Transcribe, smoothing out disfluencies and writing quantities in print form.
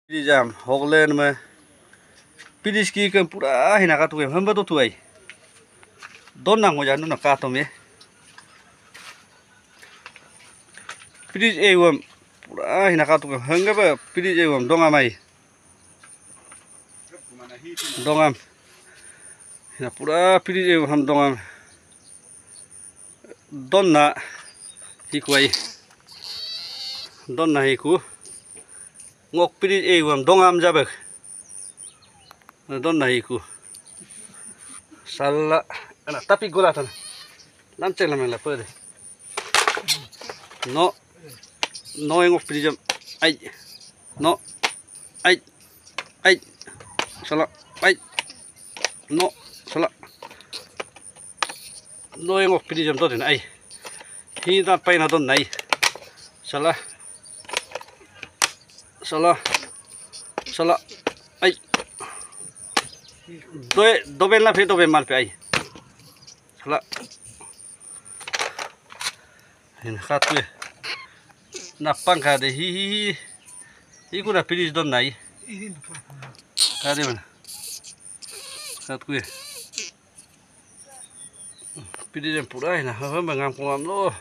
Đi giảm hộc lên mà pilis ki kan pura hina ka tu em hamba to tu ai don nang mo janu na ka to me pilis e wam pura hina ka tu hanga ba pilis e wam donga mai dongam hina pura pilis e wam dongam don na hikwai don na hiku ngok pilis e wam dongam jabek don na hiku salah anak tapi golatan lanceng lah menglah pede no yang ngok pilis jam ai no ai salah ai no salah no yang ngok pilis jam tu den ai hina pai na don nai salah ai dobe la fe dobe mal pe ai salah hin khatwe na pangka de hi kuna pilis don nai kade mana khatwe pilis yang pura na ha ngam ko am lo